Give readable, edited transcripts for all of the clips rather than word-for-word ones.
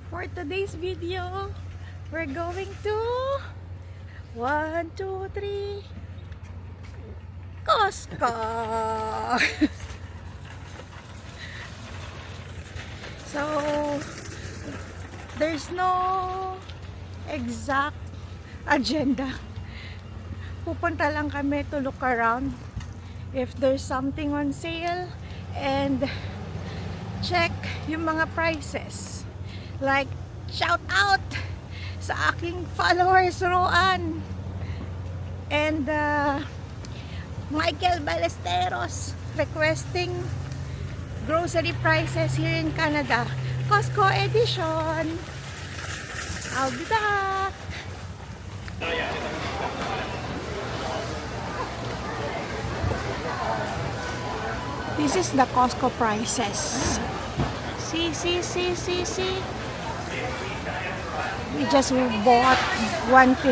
For today's video, we're going to 1, 2, 3 Costco. So there's no exact agenda. Pupunta lang kami to look around if there's something on sale and check yung mga prices. Like, shout out sa aking followers Roan and Michael Ballesteros requesting grocery prices here in Canada. Costco edition. I'll be back. This is the Costco prices. See. We just bought $150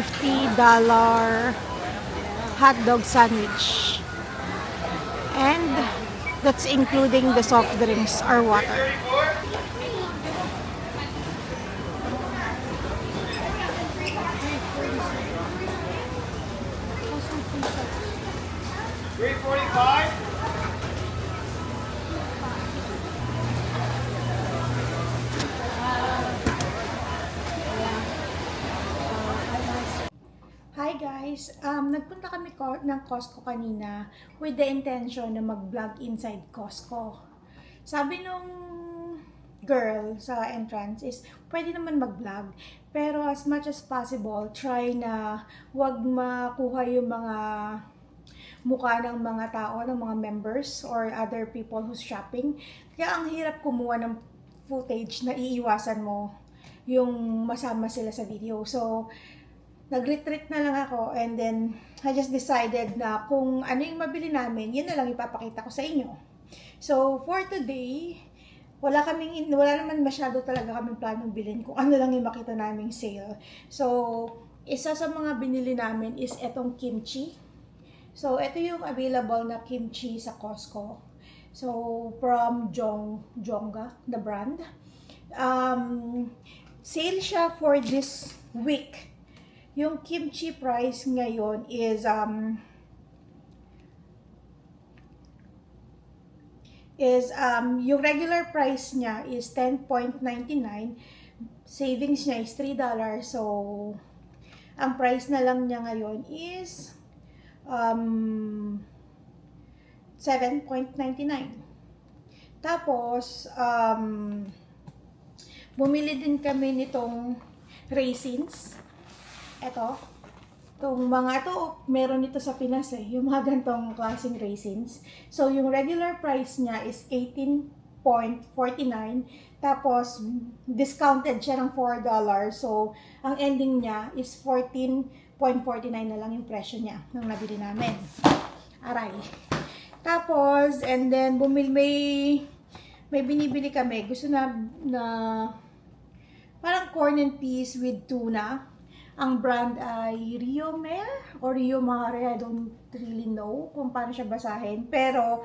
hot dog sandwich. And that's including the soft drinks or water. $3.45. Hi guys! Nagpunta kami ng Costco kanina with the intention na mag-vlog inside Costco. Sabi nung girl sa entrance is pwede naman mag-vlog, pero as much as possible, try na wag makuha yung mga mukha ng mga tao, ng mga members or other people who's shopping. Kaya ang hirap kumuha ng footage na iiwasan mo yung masama sila sa video. So, nag-retreat na lang ako and then I just decided na kung ano yung mabili namin, yun na lang ipapakita ko sa inyo. So, for today, wala naman masyado talaga kaming planong bilhin kung ano lang yung makita naming sale. So, isa sa mga binili namin is etong kimchi. So, ito yung available na kimchi sa Costco. So, from Jonga, the brand. Sale siya for this week. Yung kimchi price ngayon is yung regular price niya is $10.99. Savings niya is $3. So, ang price na lang niya ngayon is $7.99. Tapos, bumili din kami nitong raisins. Itong mga to, meron ito sa Pinas yung mga gantong klaseng raisins. So, yung regular price niya is $18.49. Tapos, discounted siya ng $4. So, ang ending niya is $14.49 na lang yung presyo niya nung nabili namin. Aray. Tapos, and then, may binibili kami. Gusto na parang corn and peas with tuna. Ang brand ay Rio Mare or Rio Mare. I don't really know kung paano siya basahin. Pero,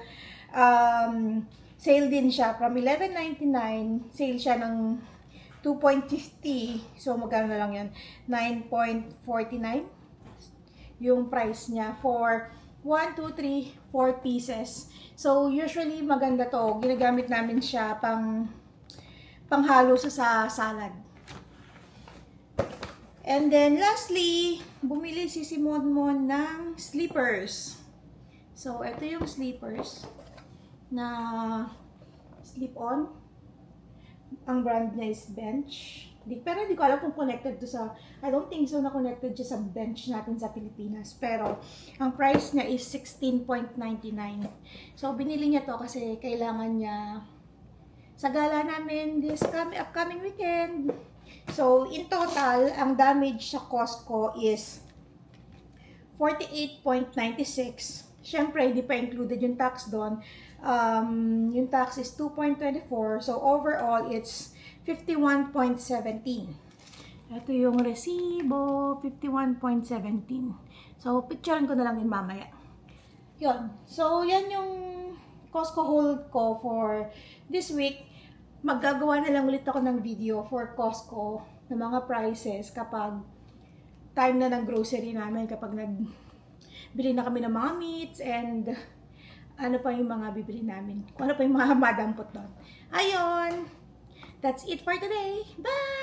sale din siya. From $11.99, sale siya ng $2.50. So, magkano na lang yan? $9.49 yung price niya for 1, 2, 3, 4 pieces. So, usually maganda to. Ginagamit namin siya panghalo sa salad. And then, lastly, bumili si Simon ng slippers. So, ito yung slippers na slip-on. Ang brand niya is Bench. Pero hindi ko alam kung connected to sa... I don't think so na connected siya sa Bench natin sa Pilipinas. Pero, ang price niya is $16.99. So, binili niya to kasi kailangan niya sa gala namin this upcoming weekend. So, in total, ang damage sa Costco is $48.96. Siyempre, hindi pa included yung tax doon. Yung tax is $2.24. So, overall, it's $51.17. Ito yung resibo, $51.17. So, picturean ko na lang yun mamaya. Yun. So, yan yung Costco haul ko for this week. Maggagawa na lang ulit ako ng video for Costco ng mga prices kapag time na ng grocery namin, kapag nagbili na kami ng mga meats and ano pa yung mga bibili namin. Kung ano pa yung mga madampot doon. Ayun! That's it for today. Bye!